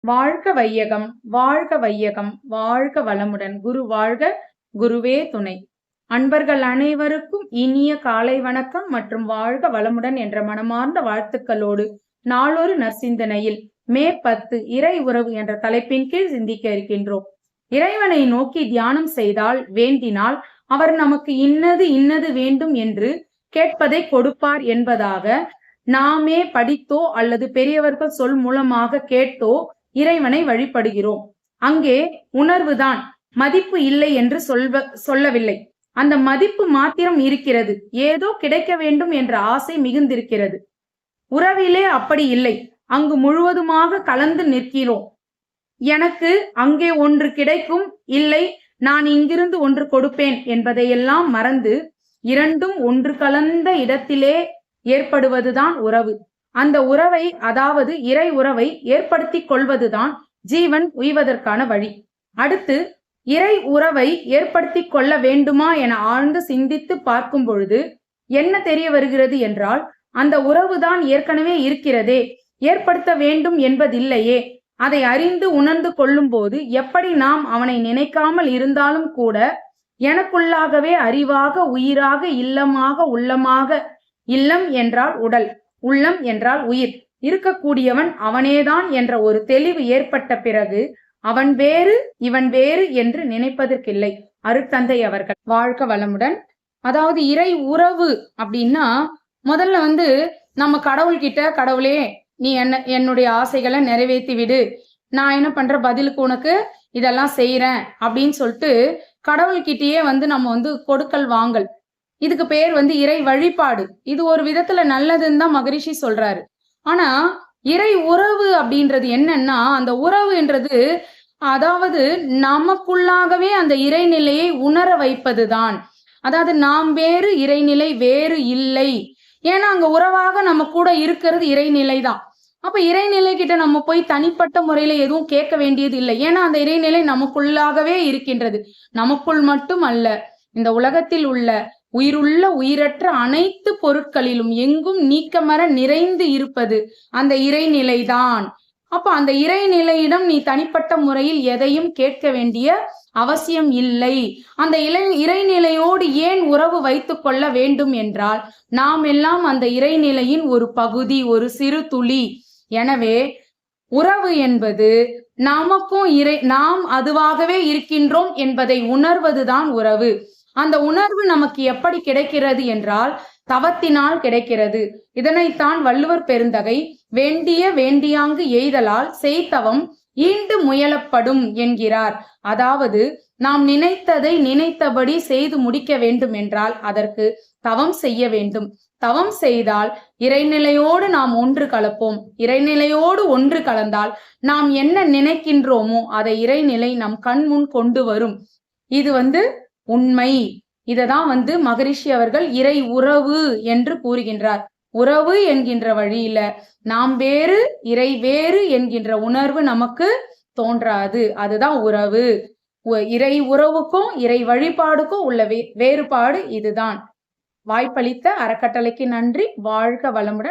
வாழ்க வையகம், வாழ்க வையகம், வாழ்க வளமுடன். குரு வாழ்க, குருவே துணை. அன்பர்கள் அனைவருக்கும் இனிய காலை வணக்கம் மற்றும் வாழ்க வளமுடன் என்ற மனமார்ந்த வாழ்த்துக்களோடு நாளொரு நற்சிந்தனையில் மே 10 இறை உறவு என்ற தலைப்பின் கீழ் சிந்திக்க இருக்கின்றோம். இறைவனை நோக்கி தியானம் செய்தால், வேண்டினால் அவர் நமக்கு இன்னது இன்னது வேண்டும் என்று கேட்பதை கொடுப்பார் என்பதாக நாமே படித்தோ அல்லது பெரியவர்கள் சொல் மூலமாக கேட்டோ இறைவனை வழிபடுகிறோம். அங்கே உணர்வுதான், மதிப்பு இல்லை என்று சொல்லவில்லை. அந்த மதிப்பு மாத்திரம் இருக்கிறது. ஏதோ கிடைக்க வேண்டும் என்ற ஆசை மிகுந்திருக்கிறது. உறவிலே அப்படி இல்லை. அங்கு முழுவதுமாக கலந்து நிற்கிறோம். எனக்கு அங்கே ஒன்று கிடைக்கும், இல்லை நான் இங்கிருந்து ஒன்று கொடுப்பேன் என்பதையெல்லாம் மறந்து இரண்டும் ஒன்று கலந்த இடத்திலே ஏற்படுவதுதான் உறவு. அந்த உறவை, அதாவது இறை உறவை ஏற்படுத்தி கொள்வதுதான் ஜீவன் உய்வதற்கான வழி. அடுத்து இறை உறவை ஏற்படுத்தி கொள்ள வேண்டுமா என ஆழ்ந்து சிந்தித்து பார்க்கும் பொழுது என்ன தெரிய வருகிறது என்றால், அந்த உறவுதான் ஏற்கனவே இருக்கிறதே, ஏற்படுத்த வேண்டும் என்பதில்லையே. அதை அறிந்து உணர்ந்து கொள்ளும் போது எப்படி நாம் அவனை நினைக்காமல் இருந்தாலும் கூட எனக்குள்ளாகவே அறிவாக, உயிராக, இல்லமாக, உள்ளமாக, இல்லம் என்றால் உடல், உள்ளம் என்றால் உயிர் இருக்கக்கூடியவன் அவனேதான் என்ற ஒரு தெளிவு ஏற்பட்ட பிறகு அவன் வேறு இவன் வேறு என்று நினைப்பதற்கில்லை. அருட்தந்தை அவர்கள். வாழ்க வளமுடன். அதாவது இறை உறவு அப்படின்னா முதல்ல நம்ம கடவுள்கிட்ட, கடவுளே நீ என்னுடைய ஆசைகளை நிறைவேற்றி விடு, நான் என்ன பண்ற பதிலுக்கு உனக்கு இதெல்லாம் செய்யறேன் அப்படின்னு சொல்லிட்டு கடவுள்கிட்டயே நம்ம கொடுக்கல் வாங்கல். இதுக்கு பேர் இறை வழிபாடு. இது ஒரு விதத்துல நல்லதுன்னு தான் மகரிஷி சொல்றாரு. ஆனா இறை உறவு அப்படின்றது என்னன்னா, அந்த உறவுன்றது அதாவது நமக்குள்ளாகவே அந்த இறைநிலையை உணர வைப்பதுதான். அதாவது நாம் வேறு, இறைநிலை வேறு இல்லை. ஏன்னா அங்க உறவாக நம்ம கூட இருக்கிறது இறைநிலை தான். அப்ப இறைநிலை கிட்ட நம்ம போய் தனிப்பட்ட முறையில எதுவும் கேட்க வேண்டியது இல்லை. ஏன்னா அந்த இறைநிலை நமக்குள்ளாகவே இருக்கின்றது. நமக்குள் மட்டும் அல்ல, இந்த உலகத்தில் உள்ள உயிருள்ள உயிரற்ற அனைத்து பொருட்களிலும் எங்கும் நீக்கமர நிறைந்து இருப்பது அந்த இறைநிலைதான். அப்ப அந்த இறைநிலையிடம் நீ தனிப்பட்ட முறையில் எதையும் கேட்க வேண்டிய அவசியம் இல்லை. அந்த இறைநிலையோடு ஏன் உறவு வைத்துக் கொள்ள வேண்டும் என்றால், நாம் எல்லாம் அந்த இறைநிலையின் ஒரு பகுதி, ஒரு சிறு துளி. எனவே உறவு என்பது நமக்கும் நாம் அதுவாகவே இருக்கின்றோம் என்பதை உணர்வதுதான் உறவு. அந்த உணர்வு நமக்கு எப்படி கிடைக்கிறது என்றால் தவத்தினால் கிடைக்கிறது. இதனைத்தான் வள்ளுவர் பெருந்தகை வேண்டிய வேண்டியாங்கு எய்தலால் செய்தவம் ஈண்டு முயலப்படும் என்கிறார். அதாவது நாம் நினைத்ததை நினைத்தபடி செய்து முடிக்க வேண்டும் என்றால் அதற்கு தவம் செய்ய வேண்டும். தவம் செய்தால் இறைநிலையோடு நாம் ஒன்று கலப்போம். இறைநிலையோடு ஒன்று கலந்தால் நாம் என்ன நினைக்கின்றோமோ அதை இறைநிலை நம் கண்முன் கொண்டு வரும். இது உண்மை. இததான் மகரிஷி அவர்கள் இறை உறவு என்று கூறுகின்றார். உறவு என்கின்ற வழியில நாம் வேறு, இறை வேறு என்கின்ற உணர்வு நமக்கு தோன்றாது. அதுதான் உறவு. இறை உறவுக்கும் இறை வழிபாடுக்கும் உள்ள வேறுபாடு இதுதான். வாய்ப்பளித்த அறக்கட்டளைக்கு நன்றி. வாழ்க வளமுடன்.